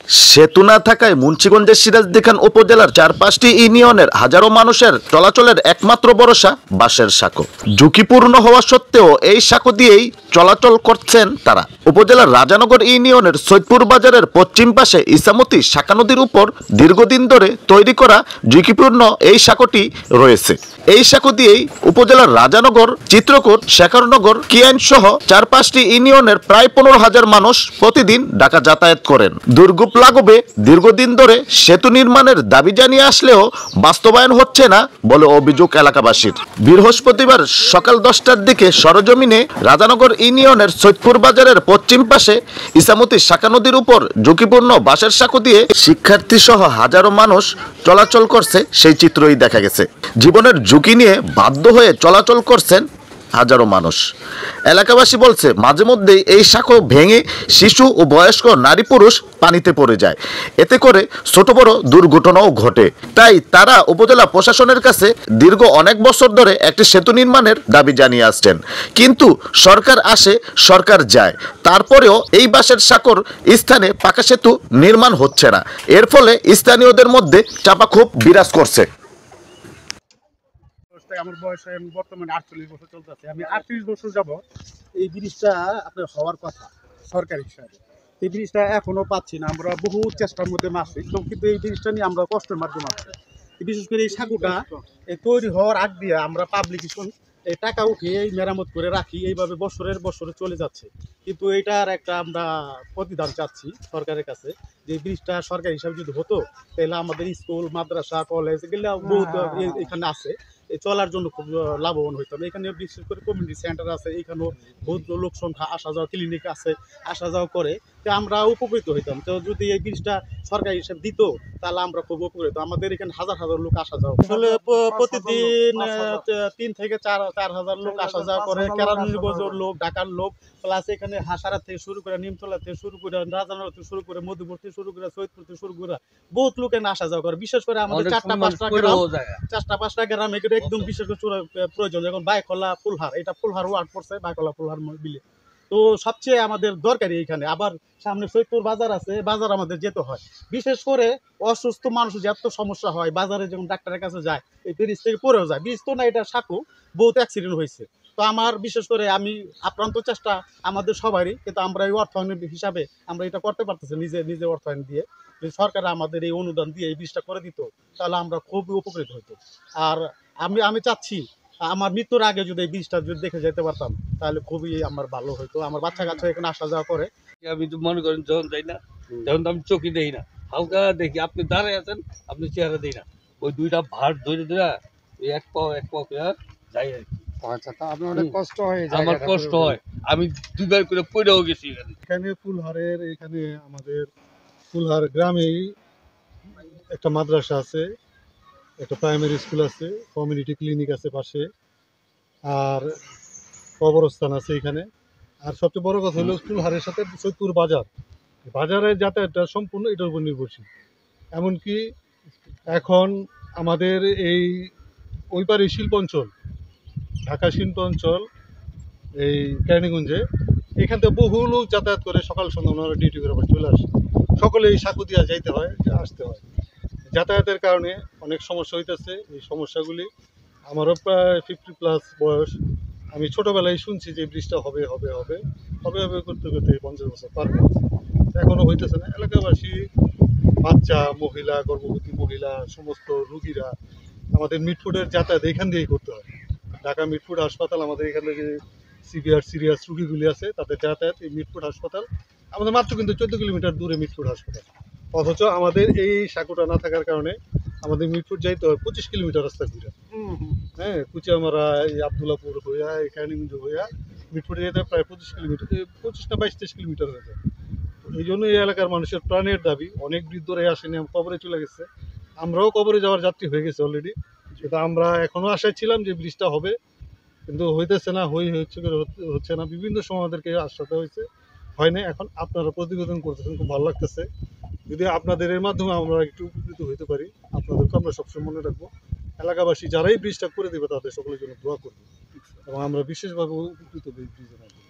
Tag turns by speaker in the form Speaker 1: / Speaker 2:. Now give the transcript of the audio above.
Speaker 1: সেতু না থাকায় মুন্সিগঞ্জের সিরাজদিখান উপজেলার ৪-৫টি ইউনিয়নের হাজারো মানুষের চলাচলের একমাত্র ভরসা বাঁশের সাঁকো। ঝুঁকিপূর্ণ হওয়া সত্ত্বেও এই সাঁকো দিয়েই চলাচল করছেন তারা। উপজেলার রাজানগর ইউনিয়নের সৈয়দপুর বাজারের পশ্চিম পাশে ইসামতি শাখা নদীর উপর দীর্ঘদিন ধরে তৈরি করা ঝুঁকিপূর্ণ এই সাঁকোটি রয়েছে। এই সাঁকো দিয়েই উপজেলার রাজানগর, চিত্রকূট, শেখরনগর, কিয়াইন সহ ৪-৫টি ইউনিয়নের প্রায় ১৫,০০০ মানুষ প্রতিদিন ঢাকা যাতায়াত করেন। দুর্ভোগ লাগবে দীর্ঘদিন ধরে সেতু নির্মাণের দাবি জানিয়ে আসলেও বাস্তবায়ন হচ্ছে না বলে অভিযোগ এলাকাবাসীর। বৃহস্পতিবার সকাল ১০টার দিকে সরজমিনে রাজানগর ইউনিয়নের সৈয়দপুর বাজারের পশ্চিম পাশে ইসামতি শাখা নদীর উপর ঝুঁকিপূর্ণ বাঁশের সাঁকো দিয়ে শিক্ষার্থী সহ হাজারো মানুষ চলাচল করছে, সেই চিত্রই দেখা গেছে। জীবনের ঝুঁকি নিয়ে বাধ্য হয়ে চলাচল করছেন হাজারো মানুষ। এলাকাবাসী বলছে মাঝে মধ্যেই এই সাঁকো ভেঙে শিশু ও বয়স্ক নারী পুরুষ পানিতে পড়ে যায়, এতে করে ছোট বড় দুর্ঘটনাও ঘটে। তাই তারা উপজেলা প্রশাসনের কাছে দীর্ঘ অনেক বছর ধরে একটি সেতু নির্মাণের দাবি জানিয়ে আসছেন, কিন্তু সরকার আসে সরকার যায়, তারপরেও এই বাঁশের সাঁকোর স্থানে পাকা সেতু নির্মাণ হচ্ছে না। এর ফলে স্থানীয়দের মধ্যে চাপা ক্ষোভ বিরাজ করছে।
Speaker 2: আমার বয়স বর্তমানে 48 বছর চলতেছে। আমি 38 বছর যাব এই ব্রিজটা আপনার হওয়ার কথা সরকারি হিসাবে। এই ব্রিজটা এখনো পাচ্ছি না, আমরা বহু চেষ্টার মধ্যে মারছি, কিন্তু এই ব্রিজটা নিয়ে আমরা কষ্টের মাধ্যমে আছি। বিশেষ করে এই সাঁকোটা তৈরি হওয়ার আগ দিয়ে আমরা পাবলিকেশন এই টাকা উঠিয়ে এই মেরামত করে রাখি, এইভাবে বছরের বছরে চলে যাচ্ছে। কিন্তু এটার একটা আমরা প্রতিদান চাচ্ছি সরকারের কাছে, যে ব্রিজটা সরকারি হিসাবে যদি হতো তাহলে আমাদের স্কুল, মাদ্রাসা, কলেজ এগুলো বহুত এখানে আছে, চলার জন্য খুব লাভবান হইতাম। এখানে বিশেষ করে কমিউনিটি সেন্টার আছে, এখানেও বহুত লোক সংখ্যা আসা যাওয়া, ক্লিনিক আছে, আসা যাওয়া করে, তো আমরা উপকৃত হইতাম। তো যদি এই ব্রিজটা সরকারি হিসাবে দিত তাহলে আমরা খুব উপকৃত। আমাদের এখানে হাজার হাজার লোক আসা যাওয়া, আসলে প্রতিদিন 3 থেকে 4,000 লোক আসা যাওয়া করে। কেরানীগঞ্জের লোক, ঢাকার লোক, প্লাস এখানে হাসারা থেকে শুরু করে, নিমতলা থেকে শুরু করে, রাজানগর থেকে শুরু করে, মধুপুর থেকে শুরু করে, সৈয়দপুর থেকে শুরু করে বহুত লোক এখানে আসা যাওয়া করে। বিশেষ করে আমাদের 4-5টা গ্রাম এগুলো একদম বিশেষ করে প্রয়োজন। যেমন বাইকলা, ফুলহার, এটা ফুলহার ওয়ার্ড পড়ছে, বাইকলা ফুলহার বিলে। তো সবচেয়ে আমাদের দরকারি এইখানে। আবার সামনে সৈয়দপুর বাজার আছে, বাজার আমাদের যেতে হয়। বিশেষ করে অসুস্থ মানুষ এত সমস্যা হয়, বাজারে যখন ডাক্তারের কাছে যায় এই ব্রিজ থেকে পড়েও যায়। ব্রিজ তো না, এটা সাঁকো, বহুত অ্যাক্সিডেন্ট হয়েছে। তো আমার বিশেষ করে আমি আপ্রান্ত চেষ্টা আমাদের সবারই, কিন্তু আমরা এই অর্থায়নের হিসাবে আমরা এটা করতে পারতেছি নিজে অর্থায়ন দিয়ে। যদি সরকার আমাদের এই অনুদান দিয়ে এই ব্রিজটা করে দিত তাহলে আমরা খুবই উপকৃত হইতো। আর আমি চাচ্ছি আমার মৃত্যুর আগে যদি এই ব্রিজটা যদি দেখে যেতে পারতাম তাহলে খুবই আমার ভালো হইতো। আমার বাচ্চা কাচ্চা এখানে আসা যাওয়া করে।
Speaker 3: আমি তো মনে করেন যখন যাই না তখন তো আমি চোখে দেখি না, হালকা দেখি। আপনি দাঁড়ায় আছেন, আপনি চেহারা দেখি না, ওই দুইটা ভার ধরে এক পাও যাই আর কি।
Speaker 2: আচ্ছা, তা আপনার অনেক কষ্ট হয়?
Speaker 3: আমার কষ্ট হয়, আমি দুইবার করে পড়েও গেছি।
Speaker 2: এখানে ফুলহারের, এখানে আমাদের ফুলহার গ্রামেই একটা মাদ্রাসা আছে, একটা প্রাইমারি স্কুল আছে, কমিউনিটি ক্লিনিক আছে পাশে, আর কবরস্থান আছে এখানে। আর সবচেয়ে বড় কথা হলো ফুলহারের সাথে সৈয়দপুর বাজারের যাতায়াতটা সম্পূর্ণ এটার উপর নির্ভরশীল। এমনকি এখন আমাদের এই ওই পারে শিল্প অঞ্চল, ঢাকা শিল্প অঞ্চল, এই কেরানীগঞ্জে, এখান থেকে বহু লোক যাতায়াত করে, সকাল সন্ধ্যা ওনারা ডিউটি করে আবার চলে আসে। সকলে এই সাঁকো দিয়া যাইতে হয়, আসতে হয়। যাতায়াতের কারণে অনেক সমস্যা হইতেছে। এই সমস্যাগুলি, আমারও প্রায় 50+ বয়স। আমি ছোটোবেলায় শুনছি যে ব্রিজটা হবে হবে হবে হবে হবে করতে করতে 50 বছর পার হয়ে গেছে, এখনও হইতেছে না। এলাকাবাসী, বাচ্চা, মহিলা, গর্ভবতী মহিলা, সমস্ত রুগীরা আমাদের মিটফুটের যাতায়াত এখান দিয়েই করতে হয়। ঢাকা মিটফুট হাসপাতাল, আমাদের এখানে যে সিরিয়াস রুগীগুলি আছে তাদের যাতায়াত এই মিটফুট হাসপাতাল। আমাদের মাত্র কিন্তু 14 কিলোমিটার দূরে মিটফুট হাসপাতাল, অথচ আমাদের এই সাঁকোটা না থাকার কারণে আমাদের মিটফুট যাইতে হয় 25 কিলোমিটার রাস্তা ঘুরে। হ্যাঁ, কুচিয়ামারা, এই আবদুল্লাপুর হইয়া, এই কেরানীগঞ্জ হইয়া মিটফুটে যেতে প্রায় 25 কিলোমিটার, 25 না 22-23 কিলোমিটার হয়ে যায়। এই জন্য এই এলাকার মানুষের প্রাণের দাবি। অনেক বৃদ্ধরাই আসেনি, কবরে চলে গেছে, আমরাও কবরে যাওয়ার যাত্রী হয়ে গেছে অলরেডি। সেটা আমরা এখনও আশায় ছিলাম যে ব্রিজটা হবে, কিন্তু হইতেছে না, হচ্ছে না। বিভিন্ন সময় আমাদেরকে আশ্বাস হয়েছে, হয় না। এখন আপনারা প্রতিবেদন করতেছেন, খুব ভালো লাগতেছে। যদি আপনাদের এর মাধ্যমে আমরা একটু উপকৃত হইতে পারি, আপনাদেরকে আমরা সবসময় মনে রাখবো। এলাকাবাসী যারাই ব্রিজটা করে দেবে তাদের সকলের জন্য দোয়া করবো, এবং আমরা বিশেষভাবে উপকৃত হই ব্রিজের মাধ্যমে।